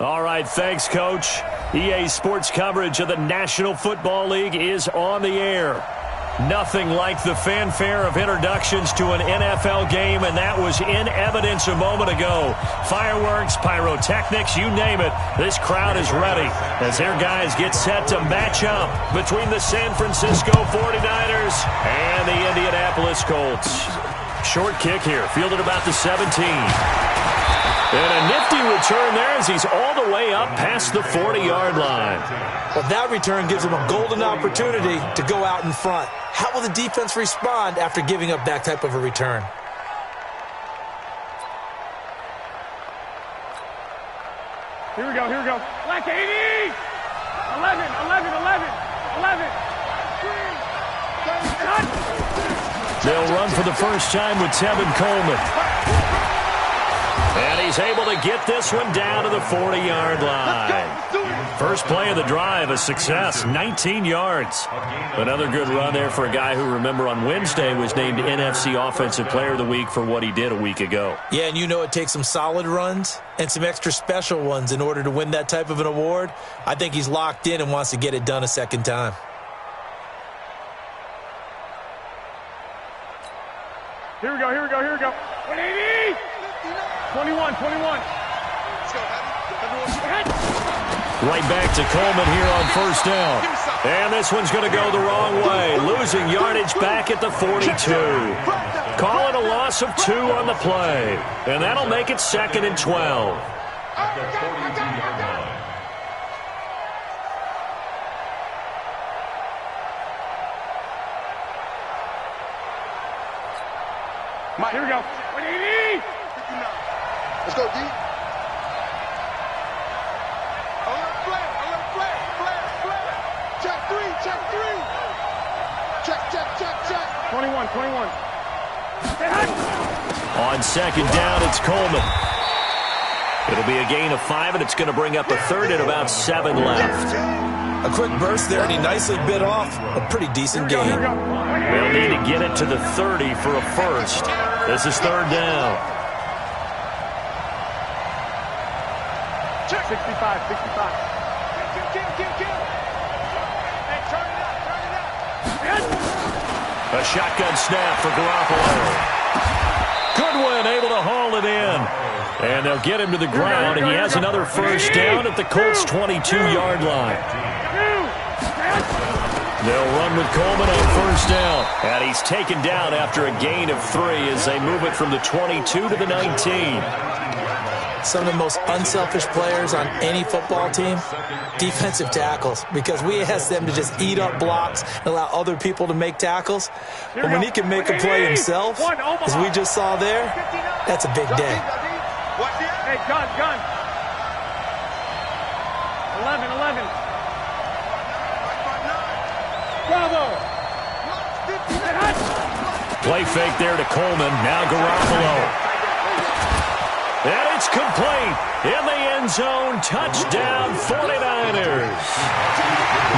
All right, thanks, Coach. EA Sports coverage of the National Football League is on the air. Nothing like the fanfare of introductions to an NFL game, and that was in evidence a moment ago. Fireworks, pyrotechnics, you name it. This crowd is ready as their guys get set to match up between the San Francisco 49ers and the Indianapolis Colts. Short kick here, fielded about the 17. And a nifty return there as he's all the way up past the 40-yard line. Well, that return gives him a golden opportunity to go out in front. How will the defense respond after giving up that type of a return? Here we go, here we go. Black 80! 11, 11, 11, 11. They'll run for the first time with Tevin Coleman. And he's able to get this one down to the 40-yard line. First play of the drive, a success, 19 yards. Another good run there for a guy who, remember, on Wednesday was named NFC Offensive Player of the Week for what he did a week ago. Yeah, and you know it takes some solid runs and some extra special ones in order to win that type of an award. I think he's locked in and wants to get it done a second time. Here we go, here we go, here we go. 180! 21, 21. Let's go, right back to Coleman here on first down. And this one's going to go the wrong way. Losing yardage back at the 42. Call it a loss of 2 on the play. And that'll make it 2nd and 12. Here we go. 180! Let's go, D. Check. 21, 21. On second down, it's Coleman. It'll be a gain of 5, and it's going to bring up a third and about 7 left. A quick burst there, and he nicely bit off a pretty decent gain. They'll need to get it to the 30 for a first. This is third down. 65, 65. Hey, turn it up. A shotgun snap for Garoppolo. Goodwin able to haul it in. And they'll get him to the ground, and he has another first down at the Colts' 22-yard line. They'll run with Coleman on first down. And he's taken down after a gain of 3 as they move it from the 22 to the 19. Some of the most unselfish players on any football team, defensive tackles, because we ask them to just eat up blocks and allow other people to make tackles. But when he can make a play himself, as we just saw there, that's a big day. Hey, gun. 11. Bravo! Play fake there to Coleman. Now Garoppolo. And it's complete. In the end zone. Touchdown 49ers.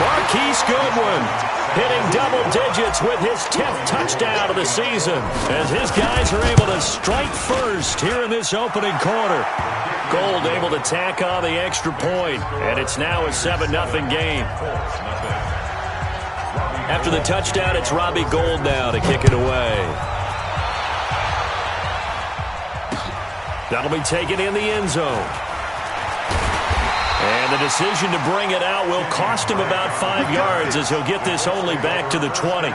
Marquise Goodwin hitting double digits with his 10th touchdown of the season as his guys are able to strike first here in this opening quarter. Gold able to tack on the extra point, and it's now a 7-0 game. After the touchdown, it's Robbie Gould now to kick it away. That'll be taken in the end zone. And the decision to bring it out will cost him about 5 yards as he'll get this only back to the 20.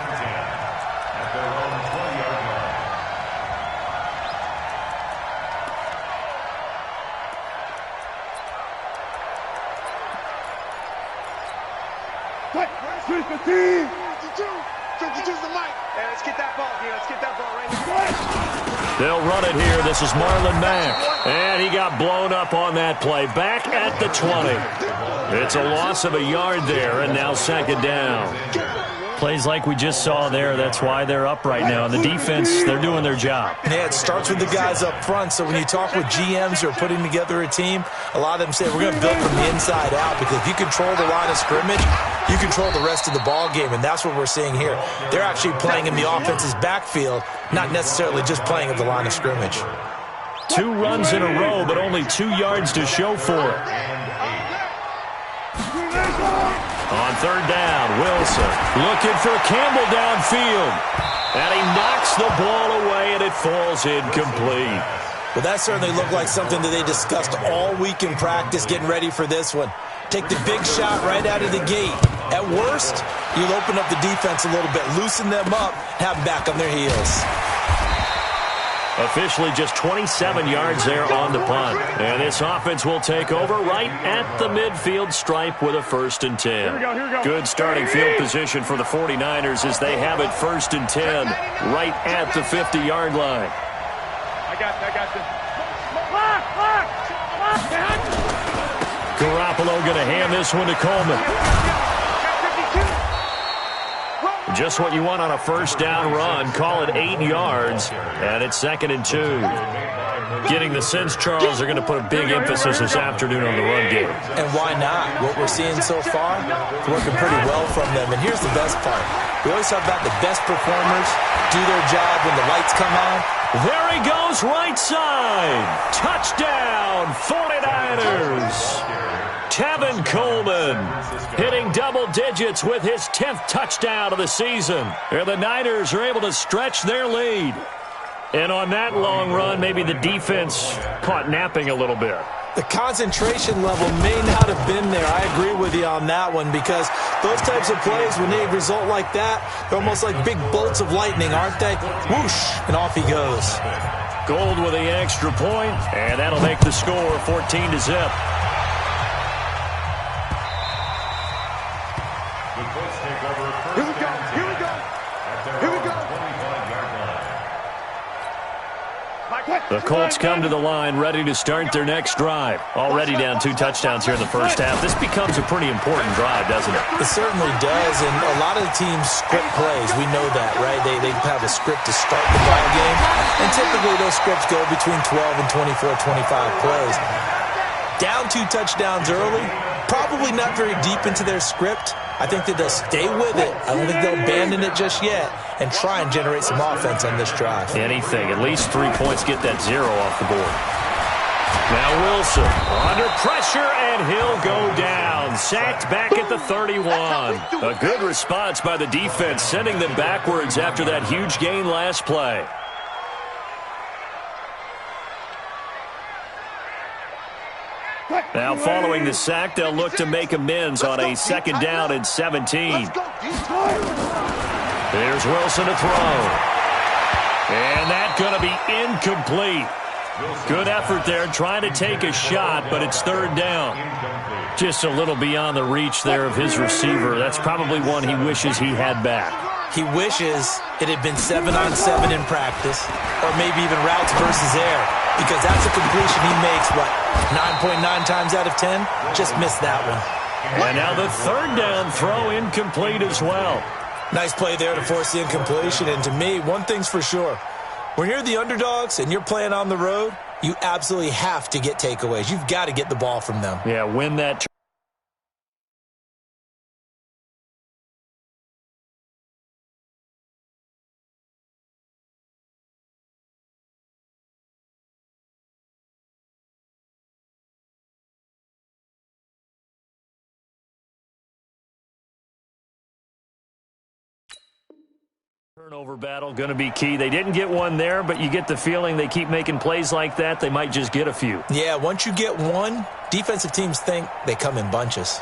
They'll run it here. This is Marlon Mack. And he got blown up on that play. Back at the 20. It's a loss of a yard there, and now second down. Plays like we just saw there. That's why they're up right now. The defense, they're doing their job. Yeah, it starts with the guys up front. So when you talk with GMs who are putting together a team, a lot of them say we're going to build from the inside out, because if you control the line of scrimmage, you control the rest of the ball game, and that's what we're seeing here. They're actually playing in the offense's backfield, not necessarily just playing at the line of scrimmage. 2 runs in a row, but only 2 yards to show for it. On 3rd down, Wilson looking for Campbell downfield. And he knocks the ball away, and it falls incomplete. Well, that certainly looked like something that they discussed all week in practice, getting ready for this one. Take the big shot right out of the gate. At worst, you'll open up the defense a little bit, loosen them up, have them back on their heels. Officially just 27 yards there on the punt. And this offense will take over right at the midfield stripe with a 1st and 10. Here we go. Good starting field position for the 49ers as they have it 1st and 10 right at the 50-yard line. I got this. Lock! Garoppolo going to hand this one to Coleman. Just what you want on a 1st down run. Call it 8 yards, and it's 2nd and 2. Getting the sense, Charles, are going to put a big emphasis this afternoon on the run game. And why not? What we're seeing so far, it's working pretty well from them. And here's the best part. We always talk about the best performers do their job when the lights come on. There he goes, right side. Touchdown, 49ers. Tevin Coleman hitting double digits with his 10th touchdown of the season. And the Niners are able to stretch their lead. And on that long run, maybe the defense caught napping a little bit. The concentration level may not have been there. I agree with you on that one, because those types of plays, when they result like that, they're almost like big bolts of lightning, aren't they? Whoosh, and off he goes. Gold with the extra point, and that'll make the score 14-0. The Colts come to the line ready to start their next drive. Already down 2 touchdowns here in the 1st half. This becomes a pretty important drive, doesn't it? It certainly does, and a lot of the teams script plays. We know that, right? They have a script to start the ball game, and typically those scripts go between 12 and 24, 25 plays. Down 2 touchdowns early, probably not very deep into their script. I think that they'll stay with it. I don't think they'll abandon it just yet and try and generate some offense on this drive. Anything. At least 3 points, get that 0 off the board. Now Wilson under pressure, and he'll go down. Sacked back at the 31. A good response by the defense, sending them backwards after that huge gain last play. Now following the sack, they'll look to make amends on a 2nd down and 17. Here's Wilson to throw. And that's going to be incomplete. Good effort there, trying to take a shot, but it's 3rd down. Just a little beyond the reach there of his receiver. That's probably one he wishes he had back. He wishes it had been 7-on-7 in practice, or maybe even routes versus air, because that's a completion he makes, 9.9 times out of 10? Just missed that one. And now the 3rd down throw incomplete as well. Nice play there to force the incompletion, and to me, one thing's for sure. When you're the underdogs and you're playing on the road, you absolutely have to get takeaways. You've got to get the ball from them. Yeah, win that. Turnover battle going to be key. They didn't get one there, but you get the feeling they keep making plays like that, they might just get a few. Yeah, once you get one, defensive teams think they come in bunches.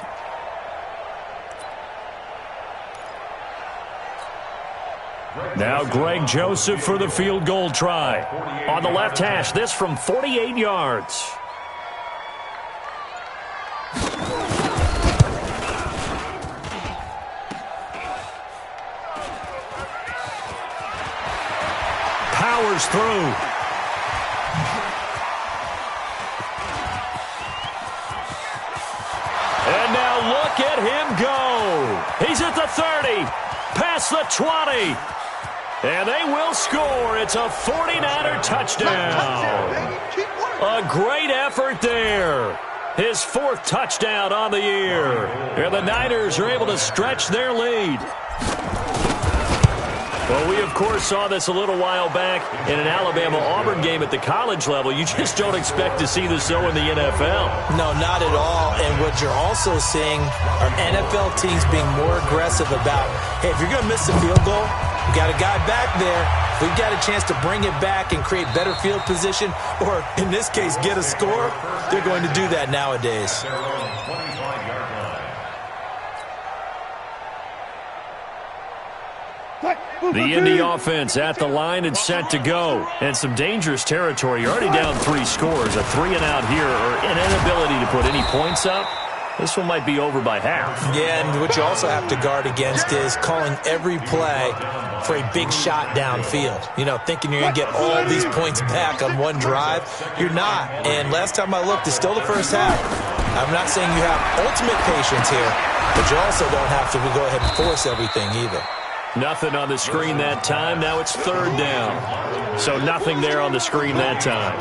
Now Greg Joseph for the field goal try. On the left hash, this from 48 yards. Powers through. And now look at him go. He's at the 30, past the 20. And they will score. It's a 49er touchdown. A great effort there. His 4th touchdown on the year. And the Niners are able to stretch their lead. Well, we, of course, saw this a little while back in an Alabama-Auburn game at the college level. You just don't expect to see this so in the NFL. No, not at all. And what you're also seeing are NFL teams being more aggressive about, hey, if you're going to miss a field goal, we got a guy back there. If we've got a chance to bring it back and create better field position, or in this case, get a score, they're going to do that nowadays. The Indy offense at the line and set to go. And some dangerous territory. You're already down 3 scores. A 3-and-out here, or an inability to put any points up. This one might be over by half. Yeah, and what you also have to guard against is calling every play for a big shot downfield. You know, thinking you're going to get all these points back on one drive. You're not. And last time I looked, it's still the first half. I'm not saying you have ultimate patience here, but you also don't have to go ahead and force everything either. Nothing on the screen that time. Now it's 3rd down. So nothing there on the screen that time.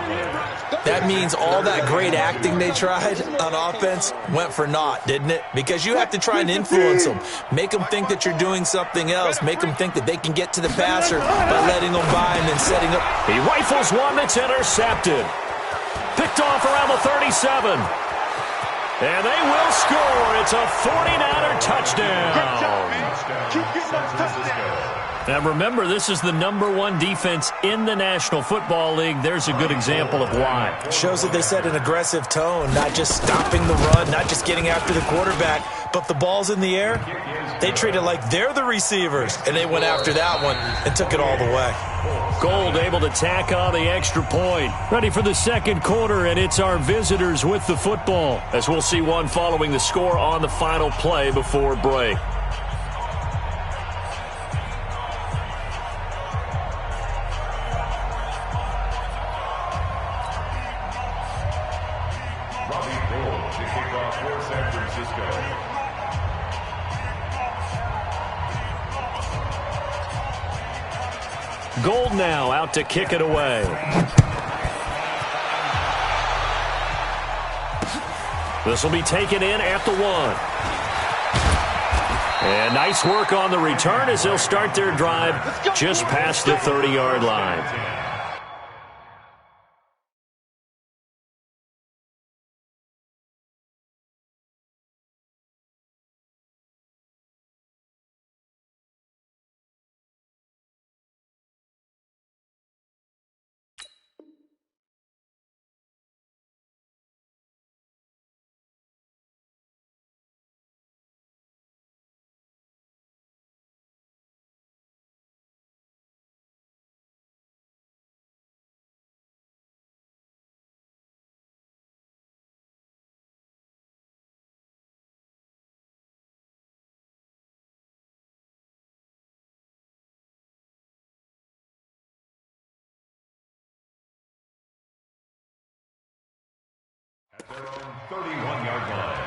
That means all that great acting they tried on offense went for naught, didn't it? Because you have to try and influence them. Make them think that you're doing something else. Make them think that they can get to the passer by letting them by and then setting up. He rifles one that's intercepted. Picked off around the 37. And they will score. It's a 49er touchdown. Now remember, this is the #1 defense in the National Football League. There's a good example of why. Shows that they set an aggressive tone, not just stopping the run, not just getting after the quarterback, but the ball's in the air. They treat it like they're the receivers, and they went after that one and took it all the way. Gold able to tack on the extra point. Ready for the second quarter, and it's our visitors with the football, as we'll see one following the score on the final play before break. Gold now out to kick it away. This will be taken in at the 1. And nice work on the return as they'll start their drive just past the 30-yard line. At their own 31-yard line.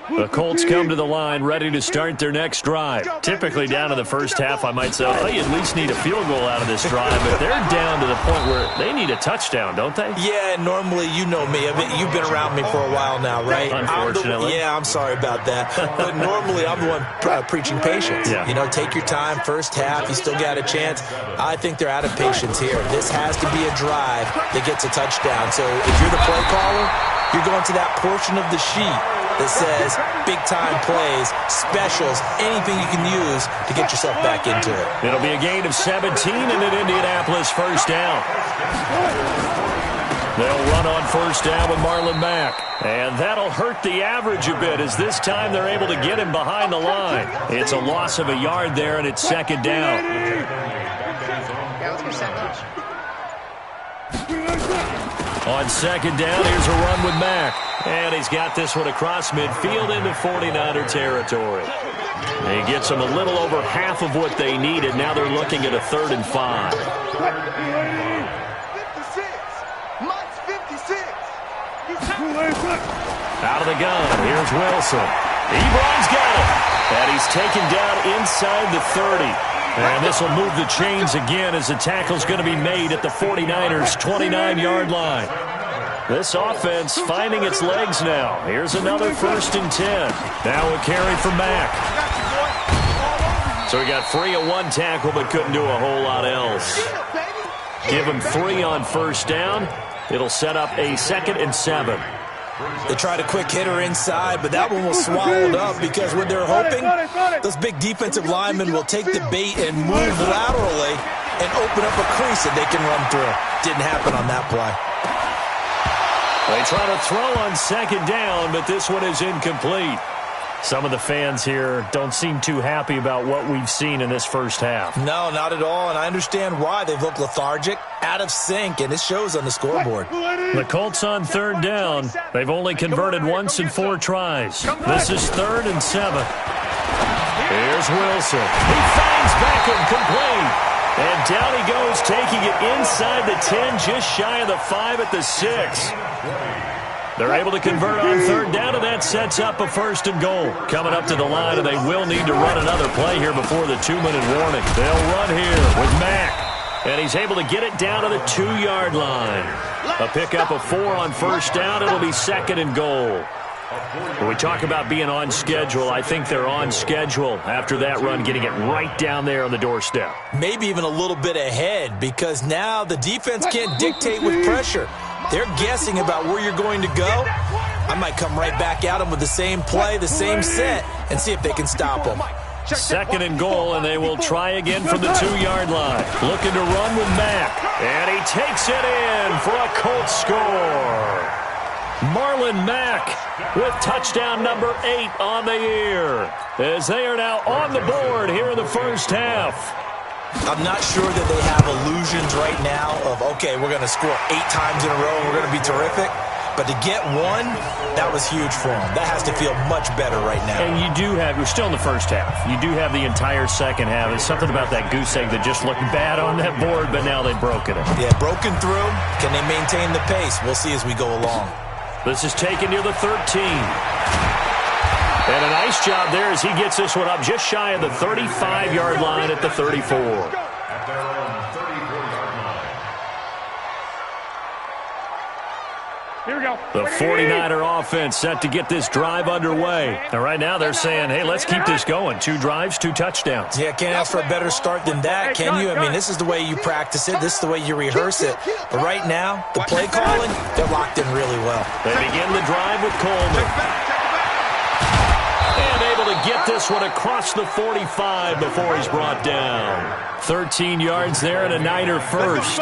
The Colts come to the line ready to start their next drive. Typically down in the first half, I might say, oh, you at least need a field goal out of this drive, but they're down to the point where they need a touchdown, don't they? Yeah, normally, you know me. I mean, you've been around me for a while now, right? Unfortunately. I'm sorry about that. But normally, I'm the one preaching patience. Yeah. You know, take your time, first half, you still got a chance. I think they're out of patience here. This has to be a drive that gets a touchdown. So if you're the play caller, you're going to that portion of the sheet that says big-time plays, specials, anything you can use to get yourself back into it. It'll be a gain of 17 and an Indianapolis first down. They'll run on first down with Marlon Mack. And that'll hurt the average a bit as this time they're able to get him behind the line. It's a loss of a yard there, and it's second down. On second down, here's a run with Mack. And he's got this one across midfield into 49er territory. He gets them a little over half of what they needed. Now they're looking at a 3rd and 5. 56. Mike's 56. Out of the gun, here's Wilson. Ebron's got it. And he's taken down inside the 30. And this will move the chains again as the tackle's going to be made at the 49ers' 29-yard line. This offense finding its legs now. Here's another 1st and 10. Now a carry from Mack. So he got free of one tackle but couldn't do a whole lot else. Give him 3 on 1st down. It'll set up a 2nd and 7. They tried a quick hitter inside, but that one was swallowed up because when they're hoping, those big defensive linemen will take the bait and move laterally and open up a crease that they can run through. Didn't happen on that play. They try to throw on 2nd down, but this one is incomplete. Some of the fans here don't seem too happy about what we've seen in this first half. No, not at all, and I understand why. They've looked lethargic, out of sync, and it shows on the scoreboard. The Colts on 3rd down. They've only converted once in 4 tries. This is 3rd and 7. Here's Wilson. He finds Beckham complete. And down he goes, taking it inside the 10, just shy of the 5 at the 6. They're able to convert on 3rd down, and that sets up a 1st and goal. Coming up to the line, and they will need to run another play here before the 2-minute warning. They'll run here with Mack, and he's able to get it down to the 2-yard line. A pickup of 4 on 1st down. It'll be 2nd and goal. When we talk about being on schedule, I think they're on schedule after that run, getting it right down there on the doorstep. Maybe even a little bit ahead, because now the defense can't dictate with pressure. They're guessing about where you're going to go. I might come right back at them with the same play, the same set, and see if they can stop them. 2nd and goal, and they will try again from the 2-yard line. Looking to run with Mack, and he takes it in for a Colts score. Marlon Mack with touchdown number 8 on the year, as they are now on the board here in the first half. I'm not sure that they have illusions right now of, okay, we're going to score 8 times in a row and we're going to be terrific. But to get 1, that was huge for them. That has to feel much better right now. And you do have, you're still in the first half. You do have the entire second half. There's something about that goose egg that just looked bad on that board, but now they've broken it. Yeah, broken through. Can they maintain the pace? We'll see as we go along. This is taken near the 13. And a nice job there as he gets this one up just shy of the 35-yard line at the 34. At their own 34-yard line. Here we go. The 49er offense set to get this drive underway. And right now they're saying, hey, let's keep this going. 2 drives, 2 touchdowns. Yeah, can't ask for a better start than that, can you? I mean, this is the way you practice it. This is the way you rehearse it. But right now, the play calling, they're locked in really well. They begin the drive with Coleman. And able to get this one across the 45 before he's brought down. 13 yards there and a Niner first.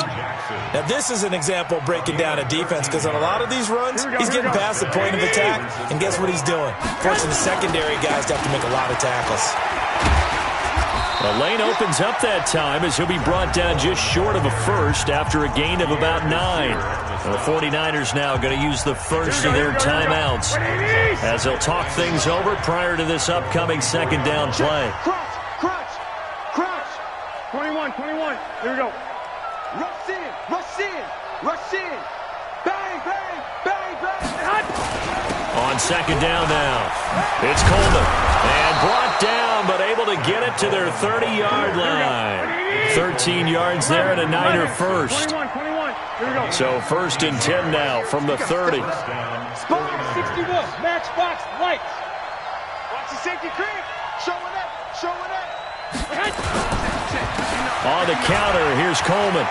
Now, this is an example of breaking down a defense, because on a lot of these runs, he's getting past the point of attack, and guess what he's doing? Forcing the secondary guys to have to make a lot of tackles. The lane opens up that time as he'll be brought down just short of a first after a gain of about 9. The 49ers now going to use the first of their timeouts as they'll talk things over prior to this upcoming 2nd down play. Crunch. 21. Here we go. Rush in. Bang. On 2nd down now, it's Coleman. And brought down, but able to get it to their 30-yard line. 13 yards there and a Niner first. 21. Here we go. So 1st and 10 now from the 30. Spot 61. Matchbox lights. Watch the safety creep. Showing up. On the counter, here's Coleman.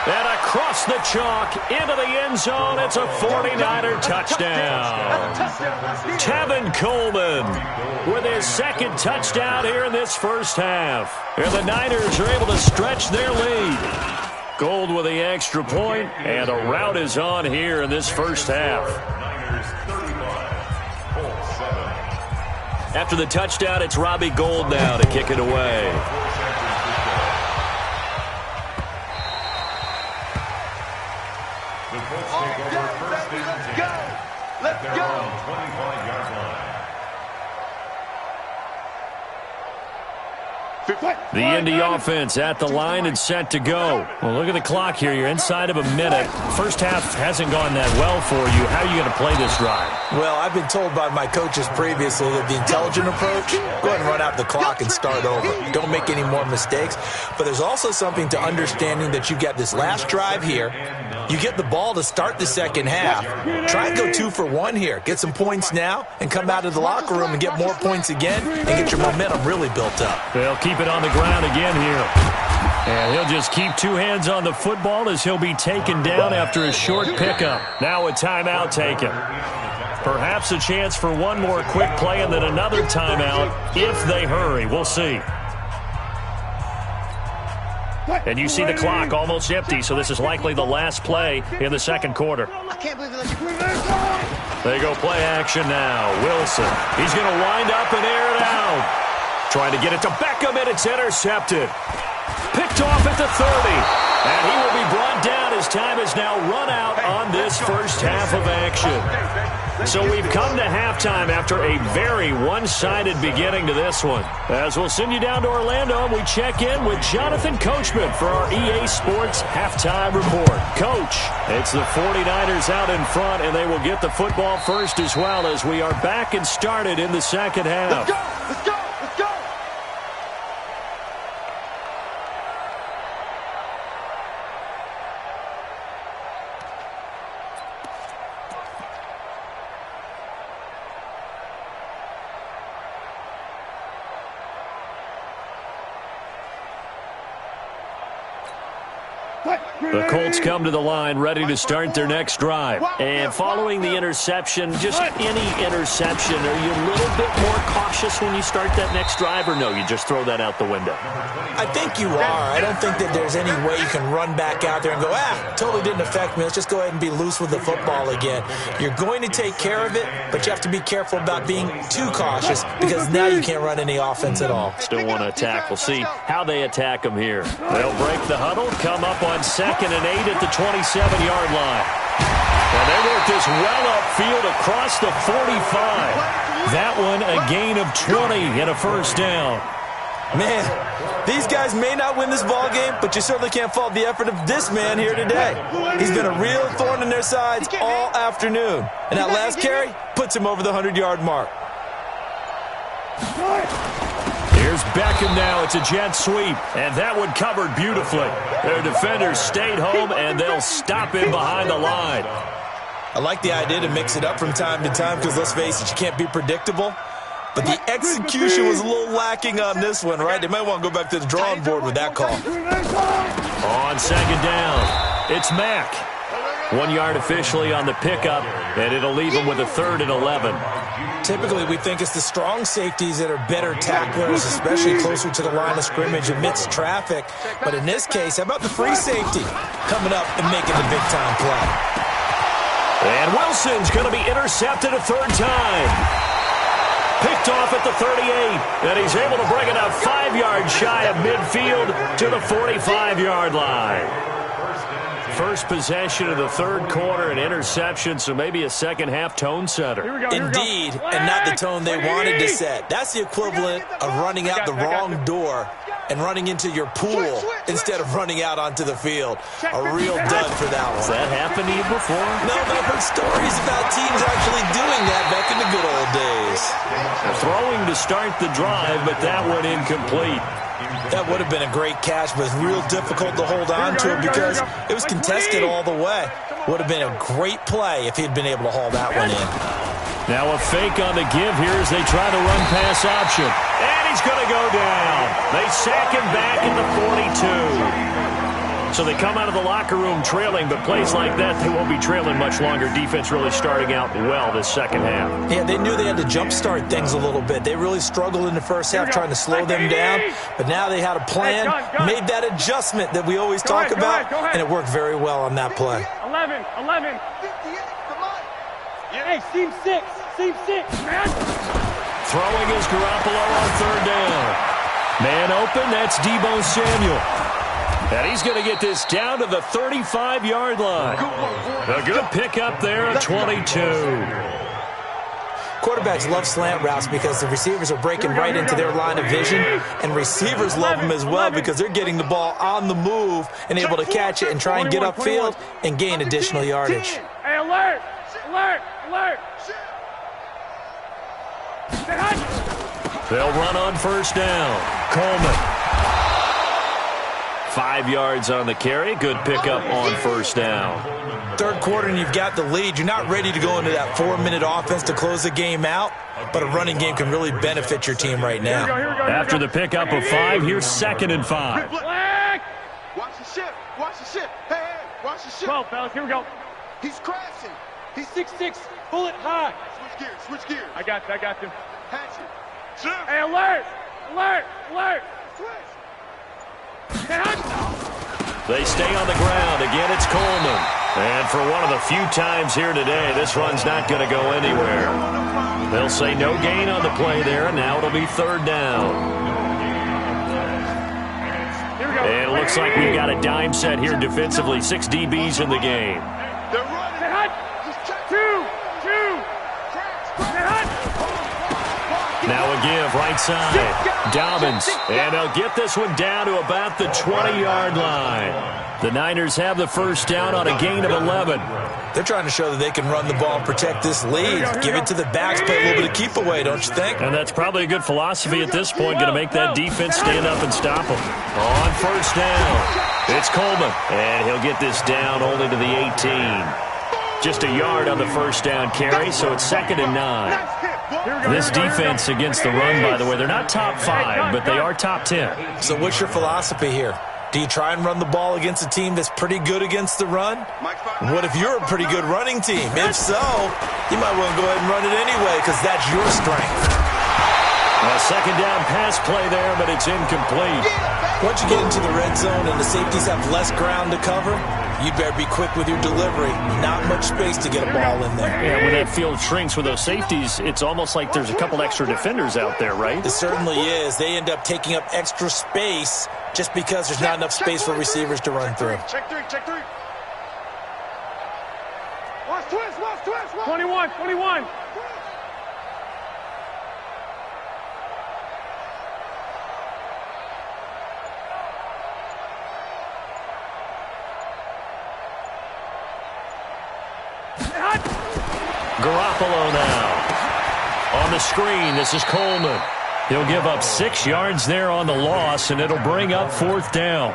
And across the chalk, into the end zone, it's a 49er touchdown. Tevin Coleman with his 2nd touchdown here in this first half. And the Niners are able to stretch their lead. Gold with the extra point, and a rout is on here in this first half. After the touchdown, it's Robbie Gould now to kick it away. Let's go. 25-yard line. The Indy offense at the line and set to go. Well, look at the clock here. You're inside of a minute. First half hasn't gone that well for you. How are you going to play this drive? Well, I've been told by my coaches previously that the intelligent approach, go ahead and run out the clock and start over. Don't make any more mistakes. But there's also something to understanding that you get this last drive here. You get the ball to start the second half. Try and go 2 for 1 here. Get some points now and come out of the locker room and get more points again and get your momentum really built up. They'll keep it on the ground again here. And he'll just keep 2 hands on the football as he'll be taken down after a short pickup. Now a timeout taken. Perhaps a chance for one more quick play and then another timeout if they hurry. We'll see. And you see the clock almost empty, so this is likely the last play in the second quarter. I can't believe it. They go play action now. Wilson. He's going to wind up and air it out. Trying to get it to Beckham, and it's intercepted. Picked off at the 30. And he will be brought down as time is now run out on this first half of action. So we've come to halftime after a very one-sided beginning to this one. As we'll send you down to Orlando, and we check in with Jonathan Coachman for our EA Sports Halftime Report. Coach, it's the 49ers out in front, and they will get the football first as well as we are back and started in the second half. Let's go! Let's go! Let's go! The Colts come to the line ready to start their next drive. And following the interception, just any interception, are you a little bit more cautious when you start that next drive, or no, you just throw that out the window? I think you are. I don't think that there's any way you can run back out there and go, totally didn't affect me. Let's just go ahead and be loose with the football again. You're going to take care of it, but you have to be careful about being too cautious because now you can't run any offense at all. Still want to attack. We'll see how they attack them here. They'll break the huddle, come up on 2nd and 8 at the 27-yard line. And they work this well upfield across the 45. That one a gain of 20 and a first down. Man, these guys may not win this ball game, but you certainly can't fault the effort of this man here today. He's been a real thorn in their sides all afternoon. And that last carry puts him over the 100-yard mark. Here's Beckham now. It's a jet sweep, and that one covered beautifully. Their defenders stayed home, and they'll stop him behind the line. I like the idea to mix it up from time to time because, let's face it, you can't be predictable. But the execution was a little lacking on this one, right? They might want to go back to the drawing board with that call. On 2nd down, it's Mack. 1 yard officially on the pickup, and it'll leave him with a 3rd and 11. Typically, we think it's the strong safeties that are better tacklers, especially closer to the line of scrimmage amidst traffic. But in this case, how about the free safety coming up and making the big-time play? And Wilson's going to be intercepted a 3rd time. Picked off at the 38, and he's able to bring it up 5 yards shy of midfield to the 45-yard line. First possession of the 3rd quarter, an interception, so maybe a second-half tone setter. Indeed, and not the tone they wanted to set. That's the equivalent of running out the wrong door and running into your pool instead of running out onto the field. A real dud for that one. Has that happened to you before? No, but I've heard stories about teams actually doing that back in the good old days. Throwing to start the drive, but that one incomplete. That would have been a great catch, but it's real difficult to hold on to it because it was contested all the way. Would have been a great play if he'd been able to haul that one in. Now a fake on the give here as they try to run pass option. And he's going to go down. They sack him back at the 42. So they come out of the locker room trailing, but plays like that, they won't be trailing much longer. Defense really starting out well this second half. Yeah, they knew they had to jumpstart things a little bit. They really struggled in the first half trying to slow them down, but now they had a plan, made that adjustment that we always talk about, and it worked very well on that play. 11. 58, come on. Hey, seam 6, man. Throwing is Garoppolo on 3rd down. Man open, that's Deebo Samuel. And he's going to get this down to the 35-yard line. A good pickup there at 22. Quarterbacks love slant routes because the receivers are breaking right into their line of vision, and receivers love them as well because they're getting the ball on the move and able to catch it and try and get upfield and gain additional yardage. Hey, alert! Alert! Alert! They'll run on first down. Coleman. 5 yards on the carry. Good pickup on first down. Third quarter and you've got the lead. You're not ready to go into that 4-minute offense to close the game out, but a running game can really benefit your team right now. After the pickup of 5, here's 2nd and 5. Watch the ship. Watch the ship. Hey, hey, watch the ship. 12, fellas. Here we go. He's crashing. He's 6'6". Bullet high. Switch gears. Switch gears. I got you. I got you. Hatchet. Hey, alert! Alert! Alert! Switch. They stay on the ground. Again, it's Coleman. And for one of the few times here today, this run's not going to go anywhere. They'll say no gain on the play there, and now it'll be 3rd down. And it looks like we've got a dime set here defensively. 6 DBs in the game. They're running. Now a give, right side. Dobbins, and they'll get this one down to about the 20-yard line. The Niners have the first down on a gain of 11. They're trying to show that they can run the ball and protect this lead. Give it to the backs, play a little bit of keep away, don't you think? And that's probably a good philosophy at this point, going to make that defense stand up and stop them. On first down, it's Coleman, and he'll get this down only to the 18. Just a yard on the first down carry, so it's 2nd and 9. This defense against the run, by the way, they're not top 5, but they are top 10. So what's your philosophy here? Do you try and run the ball against a team that's pretty good against the run? What if you're a pretty good running team? If so, you might want to go ahead and run it anyway because that's your strength. A 2nd down pass play there, but it's incomplete. Once you get into the red zone and the safeties have less ground to cover, you'd better be quick with your delivery. Not much space to get a ball in there. Yeah, when that field shrinks with those safeties, it's almost like there's a couple extra defenders out there, right? It certainly is. They end up taking up extra space just because there's not enough space for receivers to run through. Check three. Check three. Watch twist. Watch twist. 21. 21. Garoppolo now. On the screen, this is Coleman. He'll give up 6 yards there on the loss, and it'll bring up 4th down.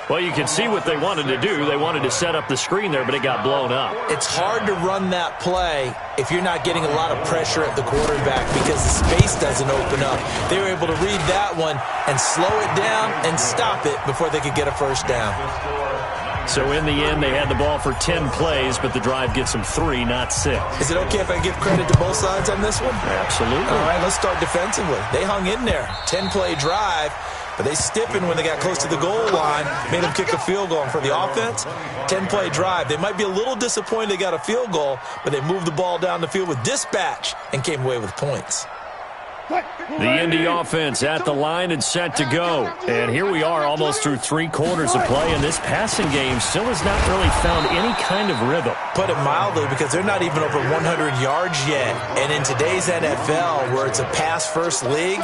Well, you can see what they wanted to do. They wanted to set up the screen there, but it got blown up. It's hard to run that play if you're not getting a lot of pressure at the quarterback because the space doesn't open up. They were able to read that one and slow it down and stop it before they could get a first down. So in the end, they had the ball for 10 plays, but the drive gets them 3, not 6. Is it okay if I give credit to both sides on this one? Absolutely. All right, let's start defensively. They hung in there. 10-play drive, but they stiffened when they got close to the goal line, made them kick a field goal. And for the offense, 10-play drive. They might be a little disappointed they got a field goal, but they moved the ball down the field with dispatch and came away with points. The Indy offense at the line and set to go. And here we are almost through 3 quarters of play, and this passing game still has not really found any kind of rhythm. Put it mildly, because they're not even over 100 yards yet. And in today's NFL, where it's a pass-first league,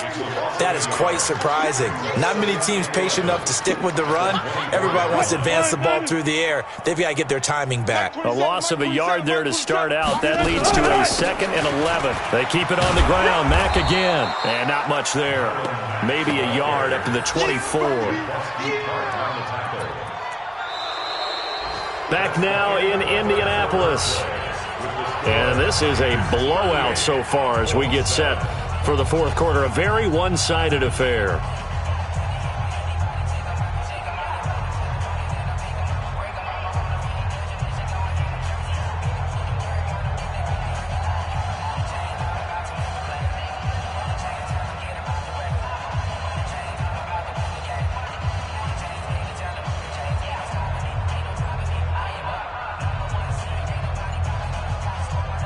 that is quite surprising. Not many teams patient enough to stick with the run. Everybody wants to advance the ball through the air. They've got to get their timing back. A loss of a yard there to start out. That leads to a 2nd and 11. They keep it on the ground. Mack again. And not much there. Maybe a yard up to the 24. Back now in Indianapolis. And this is a blowout so far as we get set for the 4th quarter. A very one-sided affair.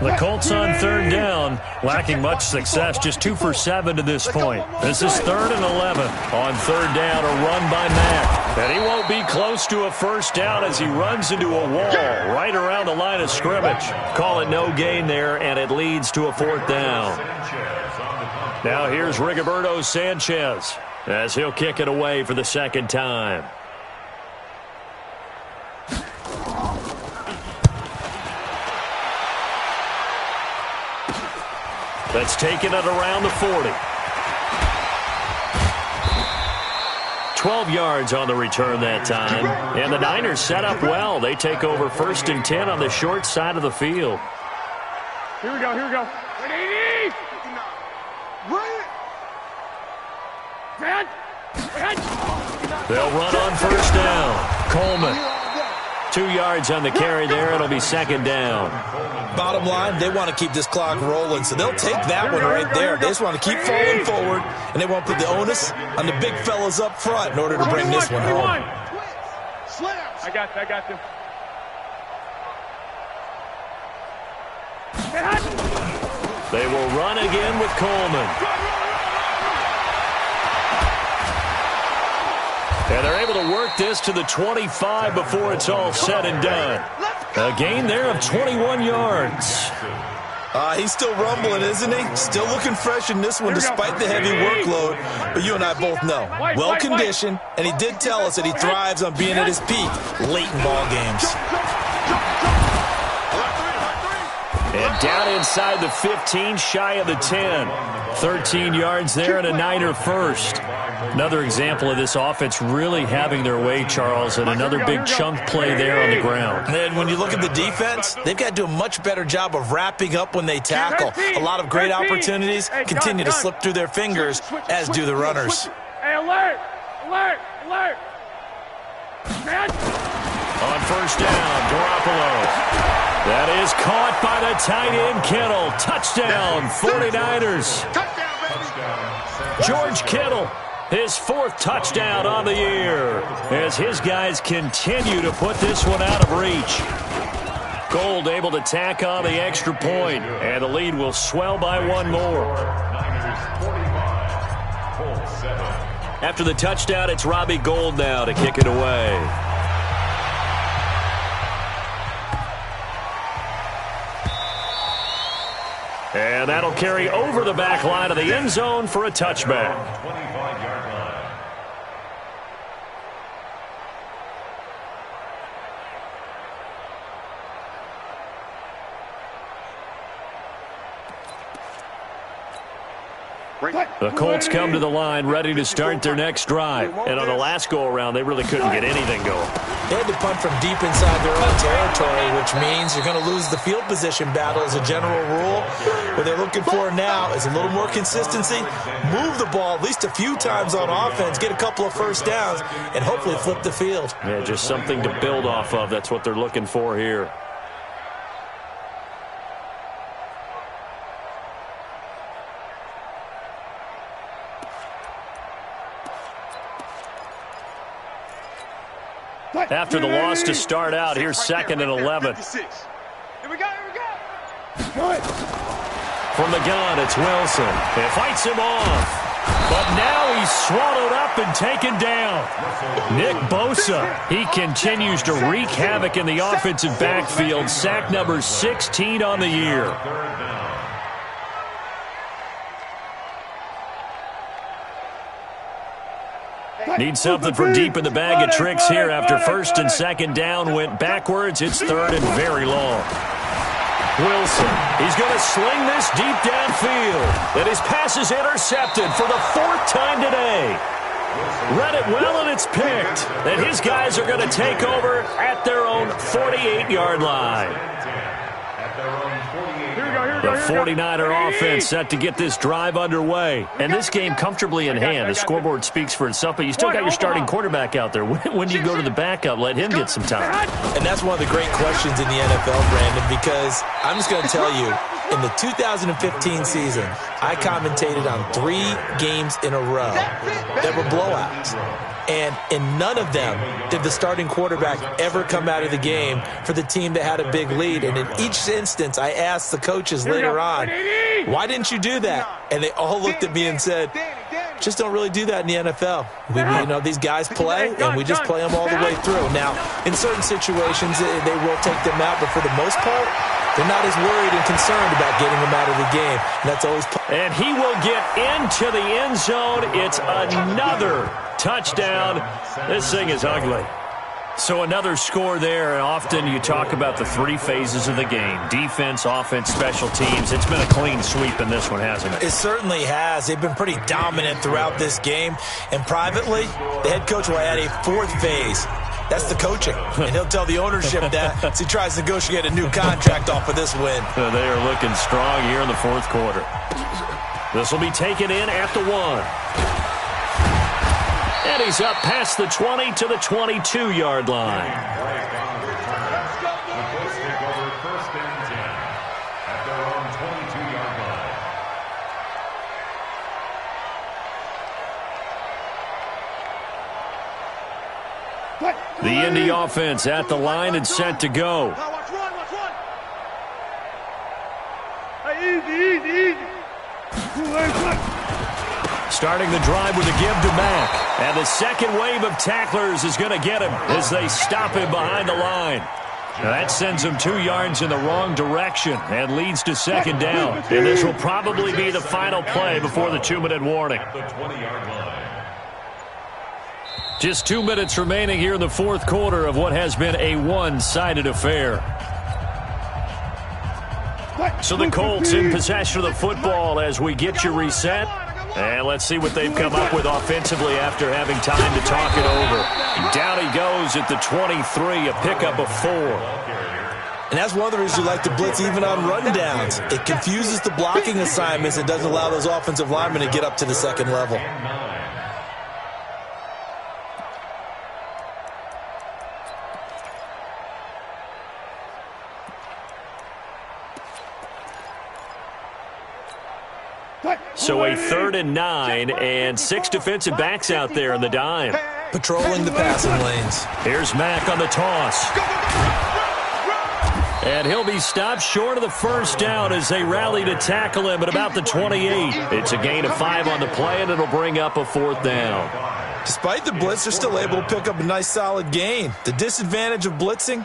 The Colts on 3rd down, lacking much success, just 2 for 7 to this point. This is 3rd and 11 on 3rd down, a run by Mack. And he won't be close to a first down as he runs into a wall right around the line of scrimmage. Call it no gain there, and it leads to a fourth down. Now here's Rigoberto Sanchez as he'll kick it away for the second time. That's taking it around the 40. 12 yards on the return that time. And the Niners set up well. They take over 1st and 10 on the short side of the field. Here we go, here we go. 180! They'll run on first down. Coleman. 2 yards on the carry there. It'll be second down. Bottom line, they want to keep this clock rolling, so they'll take that one right there. They just want to keep falling forward, and they won't put the onus on the big fellas up front in order to bring this one home. I got you. They will run again with Coleman. And they're able to work this to the 25 before it's all said and done. A gain there of 21 yards. He's still rumbling, isn't he? Still looking fresh in this one despite the heavy workload. But you and I both know, well-conditioned, and he did tell us that he thrives on being at his peak late in ball games. And down inside the 15, shy of the 10. 13 yards there and a Niner first. Another example of this offense really having their way, Charles, and another big chunk play there on the ground. And when you look at the defense, they've got to do a much better job of wrapping up when they tackle. A lot of great opportunities continue to slip through their fingers, as do the runners. Hey, alert! Alert! Alert! On first down, Garoppolo. That is caught by the tight end, Kittle. Touchdown, 49ers. George Kittle, his 4th touchdown on the year, as his guys continue to put this one out of reach. Gold able to tack on the extra point, and the lead will swell by one more. After the touchdown, it's Robbie Gould now to kick it away. And that'll carry over the back line of the end zone for a touchback. 25-yard line. The Colts come to the line ready to start their next drive. And on the last go-around, they really couldn't get anything going. They had to punt from deep inside their own territory, which means you're going to lose the field position battle as a general rule. What they're looking for now is a little more consistency, move the ball at least a few times on offense, get a couple of first downs, and hopefully flip the field. Yeah, just something to build off of. That's what they're looking for here. After the loss to start out, here's 2nd and 11. Here we go, here we go. From the gun, it's Wilson. It fights him off. But now he's swallowed up and taken down. Nick Bosa, he continues to wreak havoc in the offensive backfield. Sack number 16 on the year. Need something for deep in the bag of tricks here after 1st and 2nd down went backwards. It's 3rd and very long. Wilson, he's going to sling this deep downfield. And his pass is intercepted for the 4th time today. Read it well, and it's picked. And his guys are going to take over at their own 48-yard line. The 49er offense set to get this drive underway. And this game comfortably in hand. The scoreboard speaks for itself, but you still got your starting quarterback out there. When do you go to the backup? Let him get some time. And that's one of the great questions in the NFL, Brandon, because I'm just going to tell you, in the 2015 season, I commentated on 3 games in a row that were blowouts. And in none of them did the starting quarterback ever come out of the game for the team that had a big lead. And in each instance, I asked the coaches later on, why didn't you do that? And they all looked at me and said, Just don't really do that in the NFL. These guys play, and we just play them all the way through. Now, in certain situations, they will take them out, but for the most part, they're not as worried and concerned about getting them out of the game. And that's always. And he will get into the end zone. It's another touchdown. This thing is ugly. So another score there, and often you talk about the three phases of the game: defense, offense, special teams. It's been a clean sweep in this one, hasn't it? It certainly has. They've been pretty dominant throughout this game. And privately, the head coach will add a fourth phase. That's the coaching. And he'll tell the ownership that as he tries to negotiate a new contract off of this win. They are looking strong here in the fourth quarter. This will be taken in at the 1. And he's up past the 20 to the 22-yard line. The Indy offense at the line and set to go. Watch one. Hey, easy. Starting the drive with a give to Mack. And the second wave of tacklers is going to get him as they stop him behind the line. Now that sends him 2 yards in the wrong direction and leads to second down. And this will probably be the final play before the 2-minute warning. The 20-yard line. Just 2 minutes remaining here in the fourth quarter of what has been a one-sided affair. So the Colts in possession of the football as we get you reset. And let's see what they've come up with offensively after having time to talk it over. Down he goes at the 23, a pickup of 4. And that's one of the reasons you like to blitz even on rundowns. It confuses the blocking assignments and doesn't allow those offensive linemen to get up to the second level. So a 3rd and 9 and 6 defensive backs out there in the dime. Patrolling the passing lanes. Here's Mack on the toss. And he'll be stopped short of the first down as they rally to tackle him at about the 28. It's a gain of 5 on the play, and it'll bring up a 4th down. Despite the blitz, they're still able to pick up a nice solid gain. The disadvantage of blitzing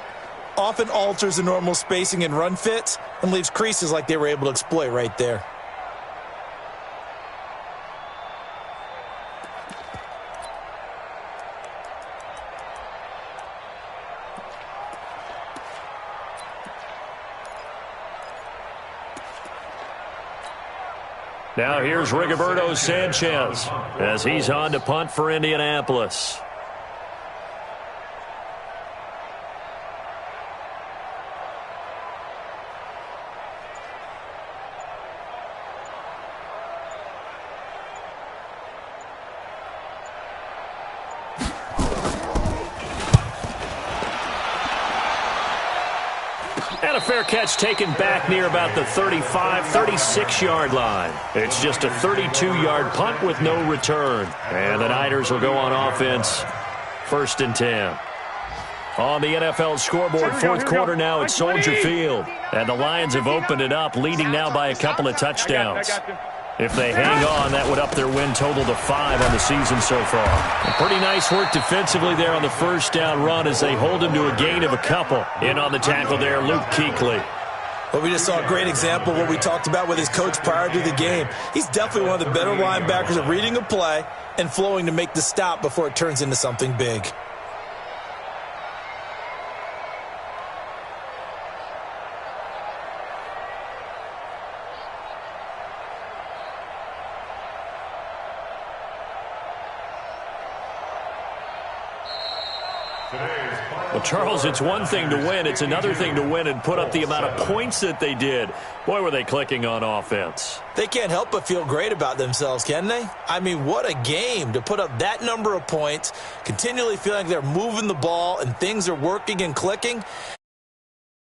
often alters the normal spacing and run fits and leaves creases like they were able to exploit right there. Now here's Rigoberto Sanchez as he's on to punt for Indianapolis. And a fair catch taken back near about the 35, 36-yard line. It's just a 32-yard punt with no return. And the Niners will go on offense, 1st and 10. On the NFL scoreboard, fourth quarter now at Soldier Field. And the Lions have opened it up, leading now by a couple of touchdowns. If they hang on, that would up their win total to 5 on the season so far. And pretty nice work defensively there on the first down run as they hold him to a gain of a couple. In on the tackle there, Luke Kuechly. Well, we just saw a great example of what we talked about with his coach prior to the game. He's definitely one of the better linebackers at reading a play and flowing to make the stop before it turns into something big. Well, Charles, it's one thing to win. It's another thing to win and put up the amount of points that they did. Boy, were they clicking on offense. They can't help but feel great about themselves, can they? I mean, what a game to put up that number of points, continually feeling like they're moving the ball and things are working and clicking.